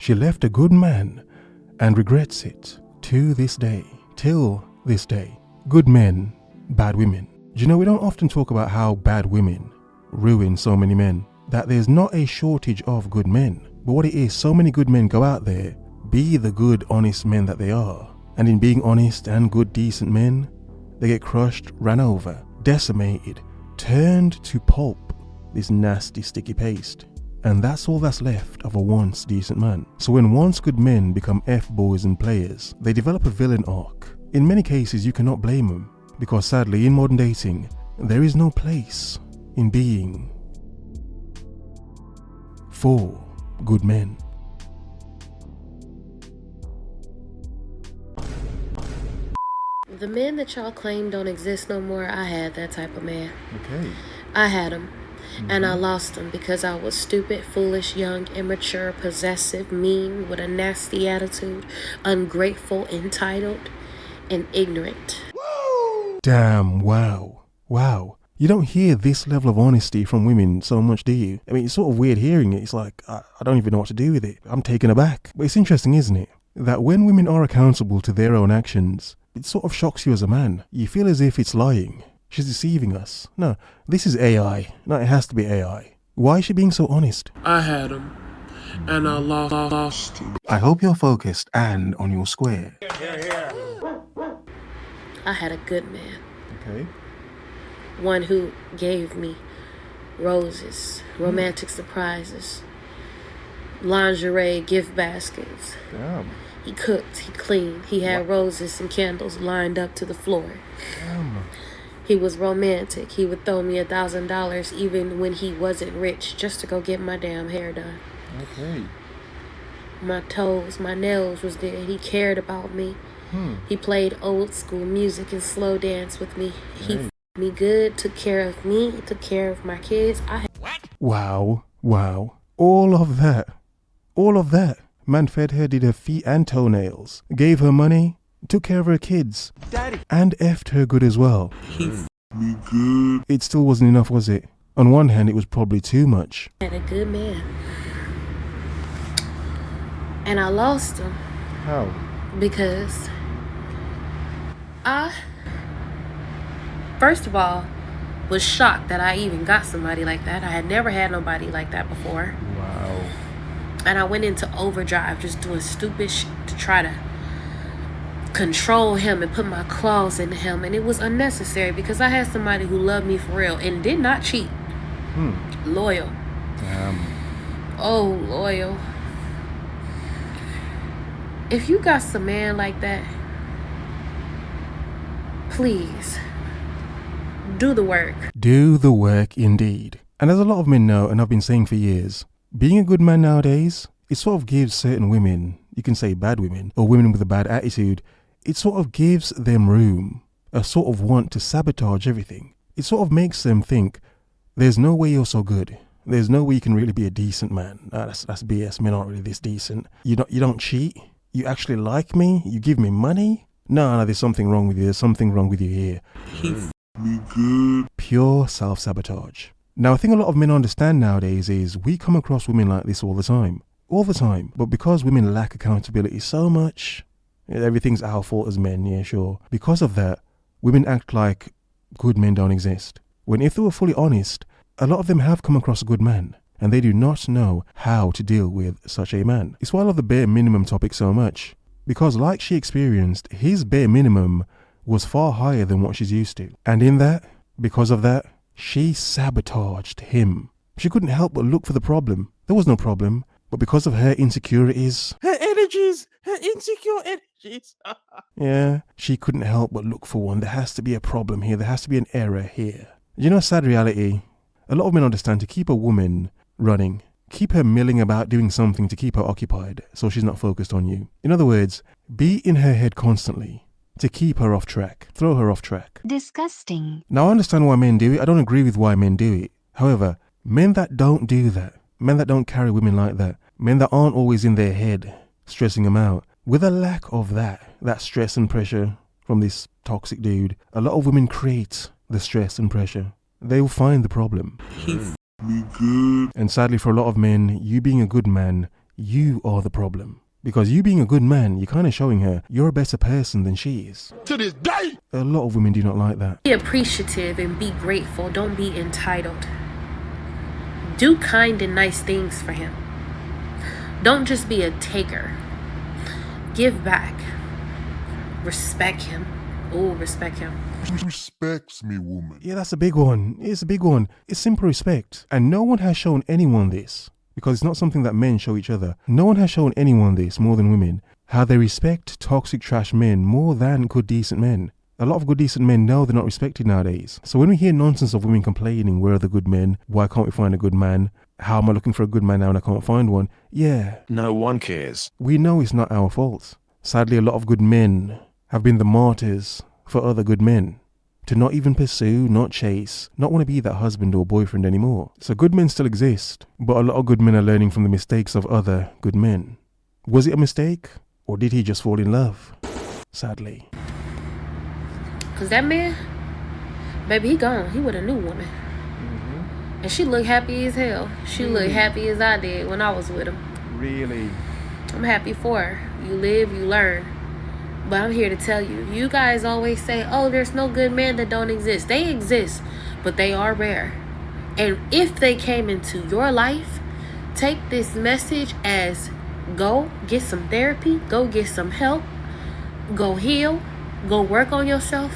She left a good man and regrets it to this day. Till this day. Good men, bad women. Do you know, we don't often talk about how bad women ruin so many men. That there's not a shortage of good men. But what it is, so many good men go out there, be the good, honest men that they are. And in being honest and good, decent men, they get crushed, ran over, decimated, turned to pulp, this nasty sticky paste. And that's all that's left of a once decent man. So when once good men become F-boys and players, they develop a villain arc. In many cases, you cannot blame them, because sadly in modern dating, there is no place in being for good men. The men that y'all claim don't exist no more, I had that type of man. Okay. I had them. And I lost them because I was stupid, foolish, young, immature, possessive, mean, with a nasty attitude, ungrateful, entitled, and ignorant. Damn, wow. Wow. You don't hear this level of honesty from women so much, do you? I mean, it's sort of weird hearing it. It's like, I don't even know what to do with it. I'm taken aback. But it's interesting, isn't it? That when women are accountable to their own actions, it sort of shocks you as a man. You feel as if it's lying. She's deceiving us. No, this is AI. No, it has to be AI. Why is she being so honest? I had him, and I lost him. I hope you're focused and on your square. I had a good man. Okay. One who gave me roses, romantic surprises, lingerie, gift baskets. Damn. He cooked, he cleaned, he had roses and candles lined up to the floor. Damn. He was romantic. He would throw me $1,000 even when he wasn't rich just to go get my damn hair done. Okay. My toes, my nails was there. He cared about me. He played old school music and slow dance with me. He f***ed me good, took care of me, took care of my kids. Wow. Wow. All of that. All of that. Man fed her, did her feet and toenails, gave her money, took care of her kids, Daddy, and effed her good as well. He f***ed me good. It still wasn't enough, was it? On one hand, it was probably too much. I had a good man. And I lost him. How? Because I, first of all, was shocked that I even got somebody like that. I had never had nobody like that before. Wow. And I went into overdrive just doing stupid shit to try to control him and put my claws into him. And it was unnecessary because I had somebody who loved me for real and did not cheat. Loyal. Damn. Oh, loyal. If you got some man like that, please do the work. Do the work indeed. And as a lot of men know, and I've been saying for years, being a good man nowadays, it sort of gives certain women, you can say bad women, or women with a bad attitude, it sort of gives them room, a sort of want to sabotage everything. It sort of makes them think, there's no way you're so good. There's no way you can really be a decent man. That's BS. Men aren't really this decent. You don't cheat. You actually like me. You give me money. No, there's something wrong with you. There's something wrong with you here. He f***ed me good. Pure self-sabotage. Now, a thing a lot of men understand nowadays is we come across women like this all the time. All the time. But because women lack accountability so much, everything's our fault as men, yeah, sure. Because of that, women act like good men don't exist. When if they were fully honest, a lot of them have come across a good man, and they do not know how to deal with such a man. It's why I love the bare minimum topic so much. Because like she experienced, his bare minimum was far higher than what she's used to. And in that, because of that, she sabotaged him. She couldn't help but look for the problem. There was no problem, but because of her insecurities, Her insecure energies. yeah, she couldn't help but look for one. There has to be a problem here. There has to be an error here. You know, sad reality, a lot of men understand to keep a woman running, keep her milling about doing something to keep her occupied so she's not focused on you. In other words, be in her head constantly to keep her off track, throw her off track. Disgusting. Now, I understand why men do it. I don't agree with why men do it. However, men that don't do that, men that don't carry women like that, men that aren't always in their head, stressing them out, with a lack of that stress and pressure from this toxic dude, a lot of women create the stress and pressure. They will find the problem. He f***ed me good. And sadly for a lot of men, you being a good man You are the problem. Because you being a good man, you're kind of showing her you're a better person than she is. To this day! A lot of women do not like that. Be appreciative and be grateful. Don't be entitled. Do kind and nice things for him. Don't just be a taker. Give back. Respect him. Oh, respect him. Respects me, woman. Yeah, that's a big one. It's a big one. It's simple respect. And no one has shown anyone this. Because it's not something that men show each other. No one has shown anyone this more than women. How they respect toxic trash men more than good decent men. A lot of good decent men know they're not respected nowadays. So when we hear nonsense of women complaining, where are the good men? Why can't we find a good man? How am I looking for a good man now and I can't find one? Yeah. No one cares. We know it's not our fault. Sadly, a lot of good men have been the martyrs for other good men. To not even pursue, not chase, not want to be that husband or boyfriend anymore. So good men still exist, but a lot of good men are learning from the mistakes of other good men. Was it a mistake? Or did he just fall in love? Sadly. Because that man, baby, he gone. He with a new woman. And she looked happy as hell. She looked happy as I did when I was with him. Really? I'm happy for her. You live, you learn. But I'm here to tell you, you guys always say, oh, there's no good men that don't exist. They exist, but they are rare. And if they came into your life, take this message as go get some therapy, go get some help, go heal, go work on yourself,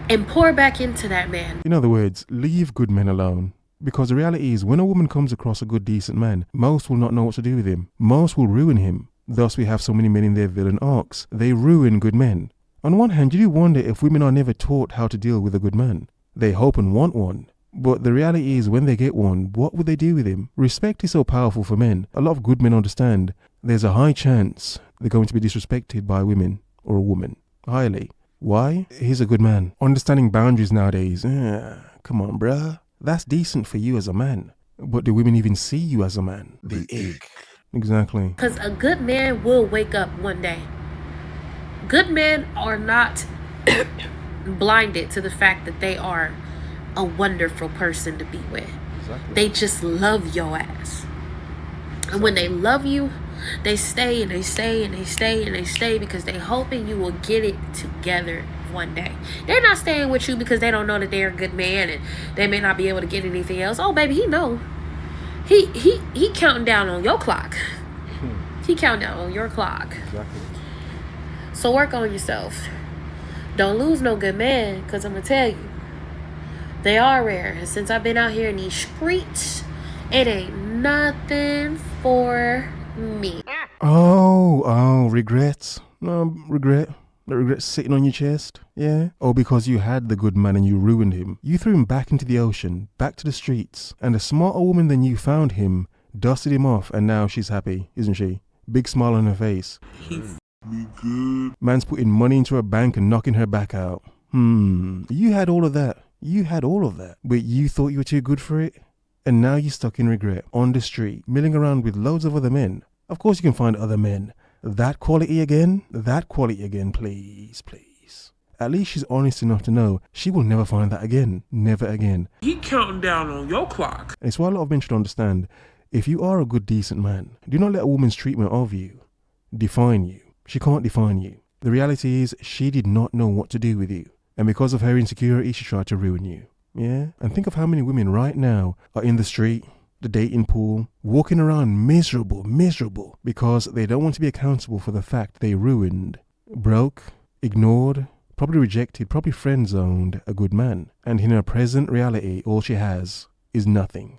and pour back into that man. In other words, leave good men alone. Because the reality is, when a woman comes across a good decent man, most will not know what to do with him. Most will ruin him. Thus we have so many men in their villain arcs. They ruin good men. On one hand, you do wonder if women are never taught how to deal with a good man. They hope and want one. But the reality is, when they get one, what would they do with him? Respect is so powerful for men. A lot of good men understand there's a high chance they're going to be disrespected by women or a woman. Highly. Why? He's a good man. Understanding boundaries nowadays. Come on, bruh. That's decent for you as a man. But do women even see you as a man? The egg. Exactly. Because a good man will wake up one day. Good men are not blinded to the fact that they are a wonderful person to be with. Exactly. They just love your ass. And when they love you, they stay and they stay and they stay and they stay because they hoping you will get it together one day. They're not staying with you because they don't know that they're a good man and they may not be able to get anything else. Oh, baby, he know. He counting down on your clock. He counting down on your clock. Exactly. So work on yourself. Don't lose no good man, because I'm going to tell you, they are rare. And since I've been out here in these streets, it ain't nothing for me. Oh, regrets. Regret. The regret sitting on your chest, yeah? Or because you had the good man and you ruined him. You threw him back into the ocean, back to the streets, and a smarter woman than you found him, dusted him off, and now she's happy, isn't she? Big smile on her face. Me good. Man's putting money into her bank and knocking her back out. You had all of that. You had all of that. But you thought you were too good for it? And now you're stuck in regret, on the street, milling around with loads of other men. Of course you can find other men. That quality again, please, please. At least she's honest enough to know she will never find that again. Never again. He counting down on your clock. And it's why a lot of men should understand, if you are a good, decent man, do not let a woman's treatment of you define you. She can't define you. The reality is, she did not know what to do with you. And because of her insecurity, she tried to ruin you. Yeah? And think of how many women right now are in the street, the dating pool, walking around miserable, because they don't want to be accountable for the fact they ruined, broke, ignored, probably rejected, probably friend-zoned a good man. And in her present reality, all she has is nothing.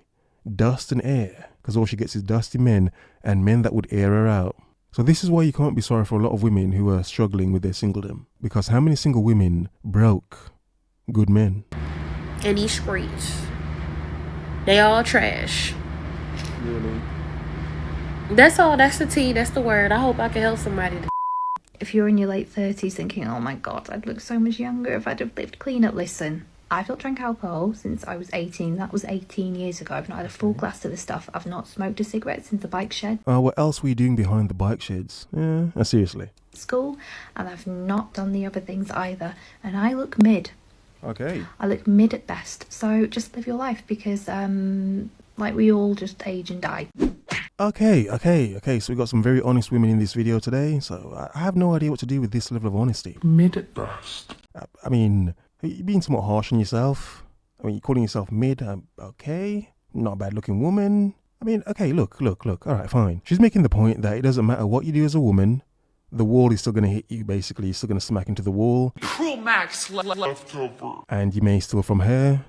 Dust and air, because all she gets is dusty men and men that would air her out. So this is why you can't be sorry for a lot of women who are struggling with their singledom. Because how many single women broke good men? And these streets, they all trash. Really? That's all. That's the tea. That's the word. I hope I can help somebody. If you're in your late 30s thinking, oh my god, I'd look so much younger if I'd have lived clean up, listen. I've not drank alcohol since I was 18. That was 18 years ago. I've not had a full glass of the stuff. I've not smoked a cigarette since the bike shed. What else were you doing behind the bike sheds? Yeah, seriously. School, and I've not done the other things either. And I look mid. Okay. I look mid at best. So just live your life because, like, we all just age and die. Okay. So we got some very honest women in this video today. So I have no idea what to do with this level of honesty. Mid at best. I mean, you're being somewhat harsh on yourself. I mean, you're calling yourself mid. Okay, not a bad looking woman. I mean, okay, look. All right, fine. She's making the point that it doesn't matter what you do as a woman. The wall is still going to hit you, basically. You're still going to smack into the wall. Cruel Max leftover. And you may still, from her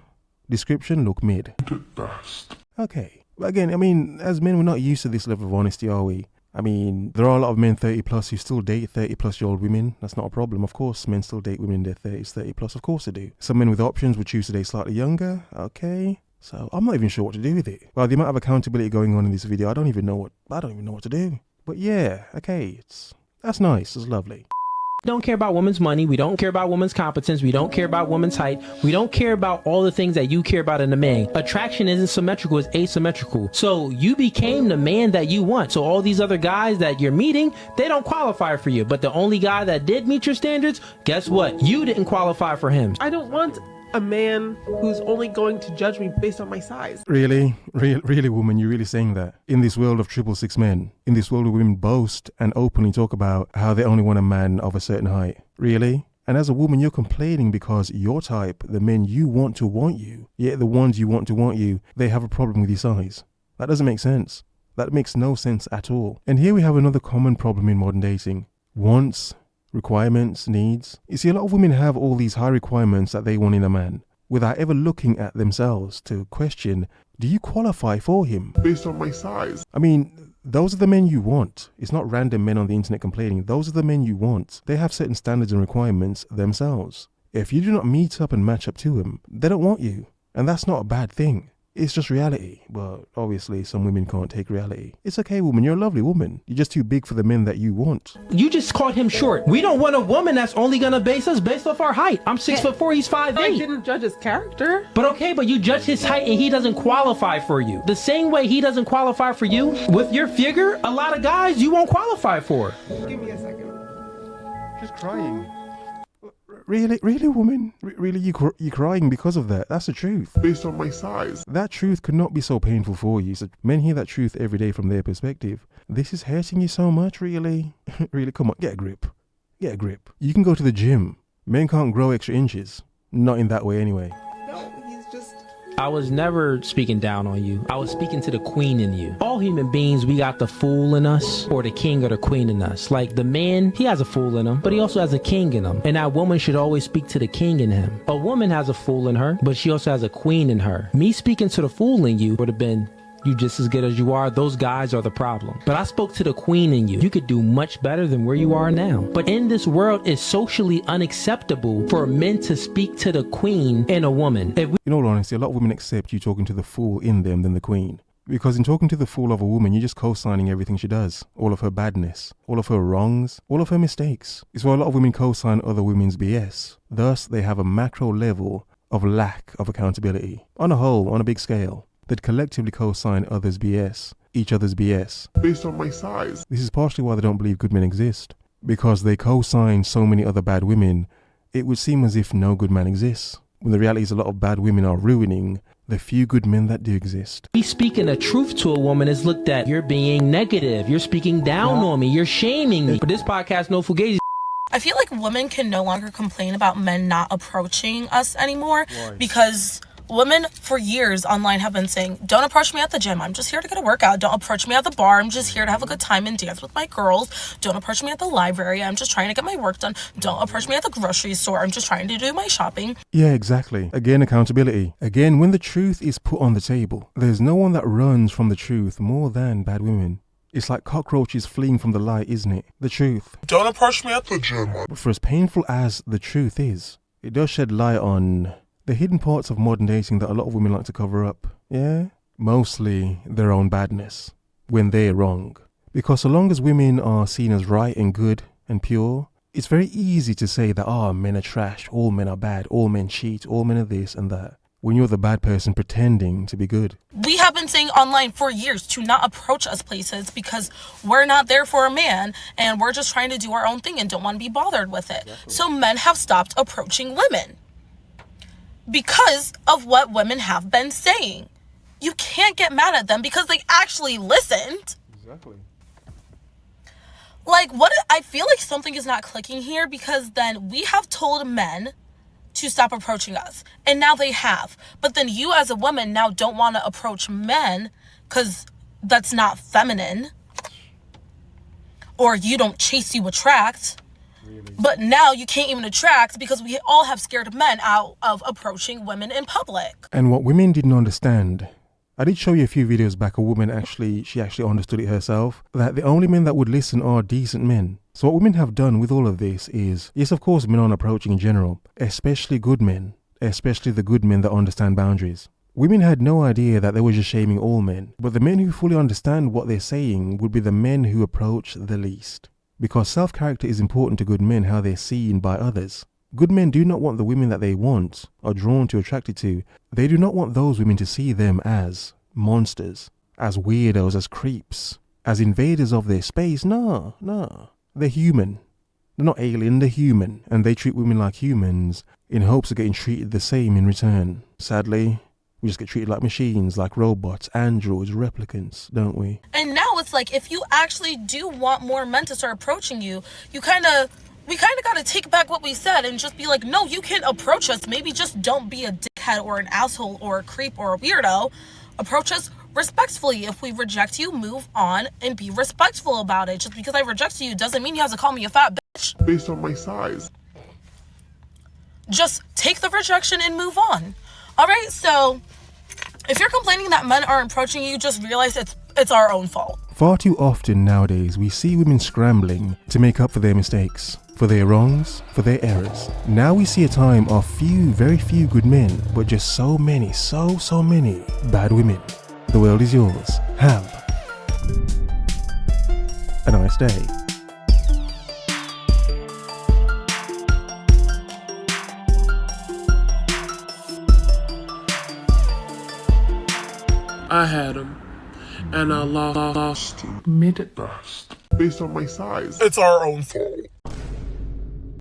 description, look mid. At best. Okay. But again, I mean, as men, we're not used to this level of honesty, are we? I mean, there are a lot of men 30 plus who still date 30 plus year old women. That's not a problem. Of course, men still date women in their 30s, 30 plus. Of course they do. Some men with options would choose to date slightly younger. Okay. So I'm not even sure what to do with it. Well, the amount of accountability going on in this video, I don't even know what to do. But yeah, okay, that's nice. It's lovely. We don't care about women's money. We don't care about women's competence. We don't care about women's height. We don't care about all the things that you care about in a man. Attraction isn't symmetrical, it's asymmetrical. So you became the man that you want. So all these other guys that you're meeting, they don't qualify for you. But the only guy that did meet your standards, guess what? You didn't qualify for him. I don't want a man who's only going to judge me based on my size. Really, woman, you're really saying that? In this world of 666 men, in this world where women boast and openly talk about how they only want a man of a certain height. Really? And as a woman, you're complaining because your type, the men you want you, yet the ones you want you, they have a problem with your size. That doesn't make sense. That makes no sense at all. And here we have another common problem in modern dating. Wants, requirements, needs. You see, a lot of women have all these high requirements that they want in a man without ever looking at themselves to question, do you qualify for him? Based on my size. I mean, those are the men you want. It's not random men on the internet complaining. Those are the men you want. They have certain standards and requirements themselves. If you do not meet up and match up to them, they don't want you. And that's not a bad thing. It's just reality. But obviously, some women can't take reality. It's okay, woman. You're a lovely woman. You're just too big for the men that you want. You just called him short. We don't want a woman that's only gonna base us based off our height. I'm 6'4", he's 5'8". I didn't judge his character. But you judge his height and he doesn't qualify for you. The same way he doesn't qualify for you, with your figure, a lot of guys you won't qualify for. Give me a second. She's crying. Really, woman? Really, you crying because of that? That's the truth. Based on my size. That truth could not be so painful for you. So men hear that truth every day from their perspective. This is hurting you so much, really? Really, come on, get a grip. Get a grip. You can go to the gym. Men can't grow extra inches. Not in that way anyway. No, he's just... I was never speaking down on you. I was speaking to the queen in you. All human beings, we got the fool in us or the king or the queen in us. Like the man, he has a fool in him, but he also has a king in him. And that woman should always speak to the king in him. A woman has a fool in her, but she also has a queen in her. Me speaking to the fool in you would have been, you just as good as you are. Those guys are the problem. But I spoke to the queen in you. You could do much better than where you are now. But in this world, it's socially unacceptable for men to speak to the queen in a woman. In all honesty, a lot of women accept you talking to the fool in them than the queen. Because in talking to the fool of a woman, you're just co-signing everything she does. All of her badness, all of her wrongs, all of her mistakes. It's why a lot of women co-sign other women's BS. Thus, they have a macro level of lack of accountability. On a whole, on a big scale. That collectively co-sign others' BS, each other's BS. Based on my size. This is partially why they don't believe good men exist. Because they co-sign so many other bad women, it would seem as if no good man exists. When the reality is a lot of bad women are ruining the few good men that do exist. Me speaking the truth to a woman is looked at, you're being negative, you're speaking down on me, you're shaming me. For this podcast, no fugazi. I feel like women can no longer complain about men not approaching us anymore. Why? Because women for years online have been saying, don't approach me at the gym. I'm just here to get a workout. Don't approach me at the bar. I'm just here to have a good time and dance with my girls. Don't approach me at the library. I'm just trying to get my work done. Don't approach me at the grocery store. I'm just trying to do my shopping. Yeah, exactly. Again, accountability. Again, when the truth is put on the table, there's no one that runs from the truth more than bad women. It's like cockroaches fleeing from the light, isn't it? The truth. Don't approach me at the gym. But for as painful as the truth is, it does shed light on the hidden parts of modern dating that a lot of women like to cover up. Yeah? Mostly their own badness, when they're wrong. Because so long as women are seen as right and good and pure, it's very easy to say that, men are trash, all men are bad, all men cheat, all men are this and that, when you're the bad person pretending to be good. We have been saying online for years to not approach us places because we're not there for a man and we're just trying to do our own thing and don't want to be bothered with it. Exactly. So men have stopped approaching women because of what women have been saying. You can't get mad at them because they actually listened. Exactly. Like, what? I feel like something is not clicking here, because then we have told men to stop approaching us, and now they have. But then you as a woman now don't want to approach men because that's not feminine, or you don't chase, you attract. Really? But now you can't even attract because we all have scared men out of approaching women in public. And what women didn't understand, I did show you a few videos back, a woman she actually understood it herself, that the only men that would listen are decent men. So what women have done with all of this is, yes, of course, men aren't approaching in general, especially good men, especially the good men that understand boundaries. Women had no idea that they were just shaming all men, but the men who fully understand what they're saying would be the men who approach the least. Because self-character is important to good men, how they're seen by others. Good men do not want the women that they want, are drawn to, attracted to. They do not want those women to see them as monsters, as weirdos, as creeps, as invaders of their space. No. They're human. They're not alien, they're human. And they treat women like humans in hopes of getting treated the same in return. Sadly, we just get treated like machines, like robots, androids, replicants, don't we? And now it's like, if you actually do want more men to start approaching you, we kind of got to take back what we said and just be like, no, you can approach us. Maybe just don't be a dickhead or an asshole or a creep or a weirdo. Approach us respectfully. If we reject you, move on and be respectful about it. Just because I reject you doesn't mean you have to call me a fat bitch. Based on my size. Just take the rejection and move on. All right, so if you're complaining that men aren't approaching you, just realize it's our own fault. Far too often nowadays, we see women scrambling to make up for their mistakes, for their wrongs, for their errors. Now we see a time of very few good men, but just so many bad women. The world is yours. Have a nice day. I had him, and I lost him. Mid-burst. Based on my size. It's our own fault.